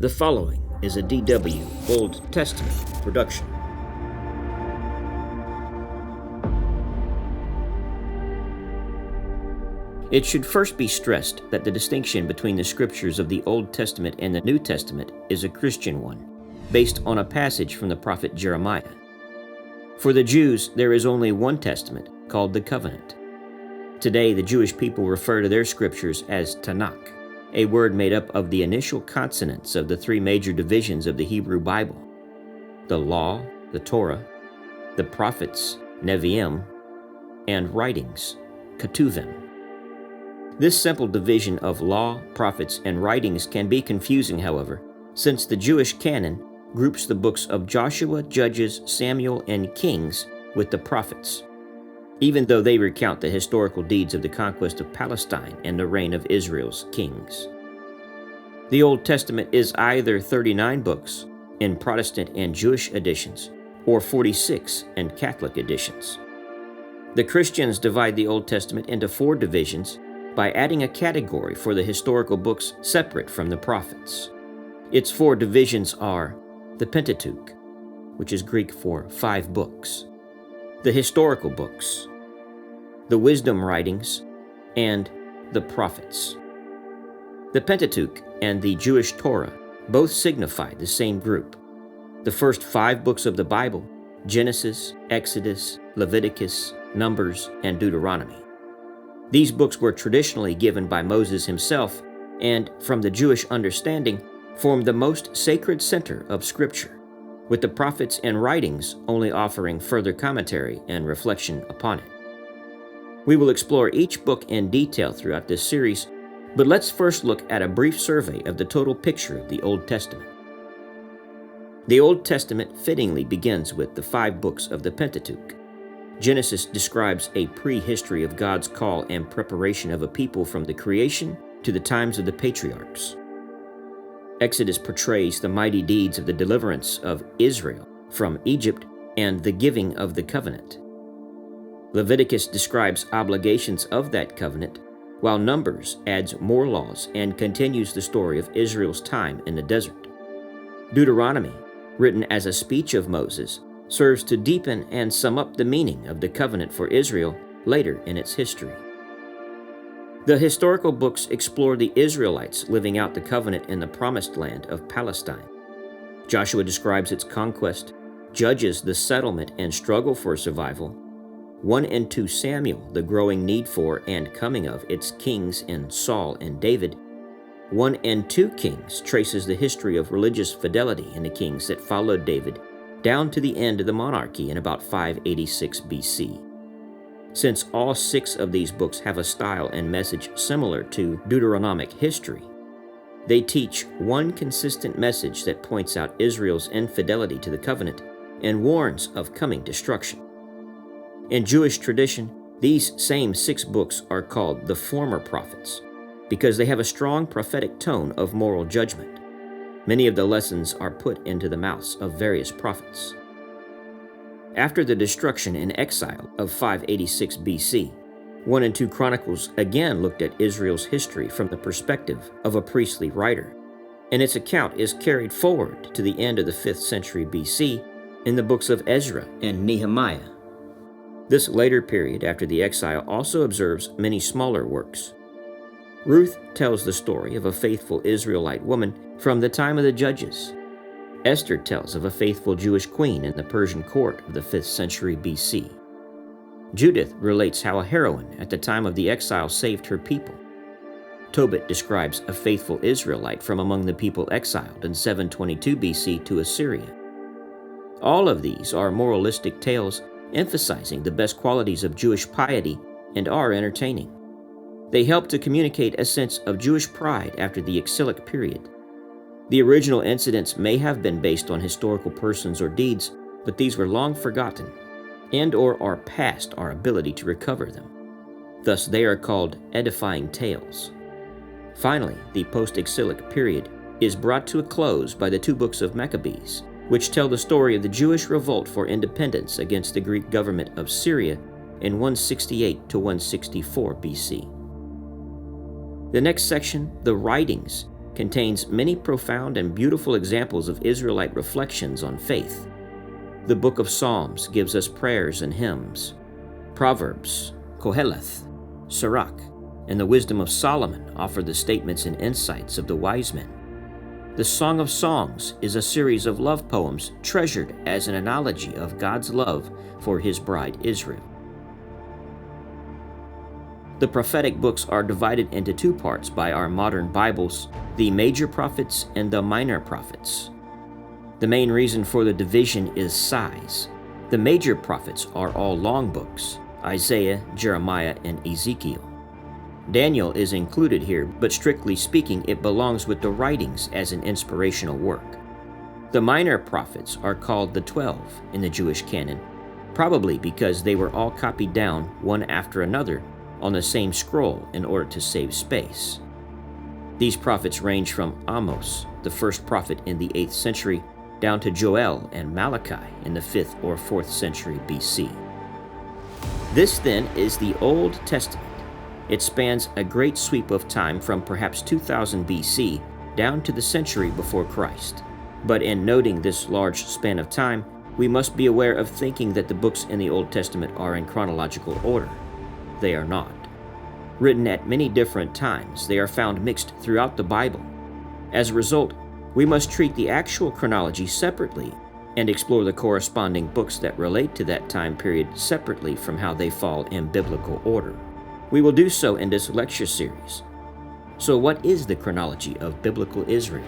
The following is a DW Old Testament production. It should first be stressed that the distinction between the scriptures of the Old Testament and the New Testament is a Christian one, based on a passage from the prophet Jeremiah. For the Jews, there is only one testament, called the Covenant. Today, the Jewish people refer to their scriptures as Tanakh, a word made up of the initial consonants of the three major divisions of the Hebrew Bible: the Law, the Torah, the Prophets, Nevi'im, and Writings, Ketuvim. This simple division of law, prophets, and writings can be confusing, however, since the Jewish canon groups the books of Joshua, Judges, Samuel, and Kings with the prophets, even though they recount the historical deeds of the conquest of Palestine and the reign of Israel's kings. The Old Testament is either 39 books in Protestant and Jewish editions, or 46 in Catholic editions. The Christians divide the Old Testament into 4 divisions by adding a category for the historical books separate from the prophets. Its 4 divisions are the Pentateuch, which is Greek for 5 books, the historical books, the wisdom writings, and the prophets. The Pentateuch and the Jewish Torah both signify the same group. The first 5 books of the Bible, Genesis, Exodus, Leviticus, Numbers, and Deuteronomy. These books were traditionally given by Moses himself, and from the Jewish understanding, form the most sacred center of Scripture, with the prophets and writings only offering further commentary and reflection upon it. We will explore each book in detail throughout this series, but let's first look at a brief survey of the total picture of the Old Testament. The Old Testament fittingly begins with the 5 books of the Pentateuch. Genesis describes a prehistory of God's call and preparation of a people from the creation to the times of the patriarchs. Exodus portrays the mighty deeds of the deliverance of Israel from Egypt and the giving of the covenant. Leviticus describes obligations of that covenant, while Numbers adds more laws and continues the story of Israel's time in the desert. Deuteronomy, written as a speech of Moses, serves to deepen and sum up the meaning of the covenant for Israel later in its history. The historical books explore the Israelites living out the covenant in the promised land of Palestine. Joshua describes its conquest, Judges the settlement and struggle for survival, 1 and 2 Samuel the growing need for and coming of its kings in Saul and David. 1 and 2 Kings traces the history of religious fidelity in the kings that followed David down to the end of the monarchy in about 586 BC. Since all 6 of these books have a style and message similar to Deuteronomic history, they teach one consistent message that points out Israel's infidelity to the covenant and warns of coming destruction. In Jewish tradition, these same 6 books are called the former prophets because they have a strong prophetic tone of moral judgment. Many of the lessons are put into the mouths of various prophets. After the destruction and exile of 586 BC, 1 and 2 Chronicles again looked at Israel's history from the perspective of a priestly writer, and its account is carried forward to the end of the 5th century BC in the books of Ezra and Nehemiah. This later period after the exile also observes many smaller works. Ruth tells the story of a faithful Israelite woman from the time of the Judges. Esther tells of a faithful Jewish queen in the Persian court of the 5th century BC. Judith relates how a heroine at the time of the exile saved her people. Tobit describes a faithful Israelite from among the people exiled in 722 BC to Assyria. All of these are moralistic tales emphasizing the best qualities of Jewish piety and are entertaining. They help to communicate a sense of Jewish pride after the exilic period. The original incidents may have been based on historical persons or deeds, but these were long forgotten and/or are past our ability to recover them. Thus, they are called edifying tales. Finally, the post-exilic period is brought to a close by the 2 books of Maccabees, which tell the story of the Jewish revolt for independence against the Greek government of Syria in 168 to 164 BC. The next section, the Writings, contains many profound and beautiful examples of Israelite reflections on faith. The book of Psalms gives us prayers and hymns. Proverbs, Koheleth, Sirach, and the wisdom of Solomon offer the statements and insights of the wise men. The Song of Songs is a series of love poems treasured as an analogy of God's love for His bride Israel. The prophetic books are divided into two parts by our modern Bibles, the major prophets and the minor prophets. The main reason for the division is size. The major prophets are all long books: Isaiah, Jeremiah, and Ezekiel. Daniel is included here, but strictly speaking, it belongs with the writings as an inspirational work. The minor prophets are called the 12 in the Jewish canon, probably because they were all copied down one after another on the same scroll in order to save space. These prophets range from Amos, the first prophet in the 8th century, down to Joel and Malachi in the 5th or 4th century BC. This then is the Old Testament. It spans a great sweep of time from perhaps 2000 BC down to the century before Christ. But in noting this large span of time, we must be aware of thinking that the books in the Old Testament are in chronological order. They are not. Written at many different times, they are found mixed throughout the Bible. As a result, we must treat the actual chronology separately and explore the corresponding books that relate to that time period separately from how they fall in biblical order. We will do so in this lecture series. So what is the chronology of biblical Israel?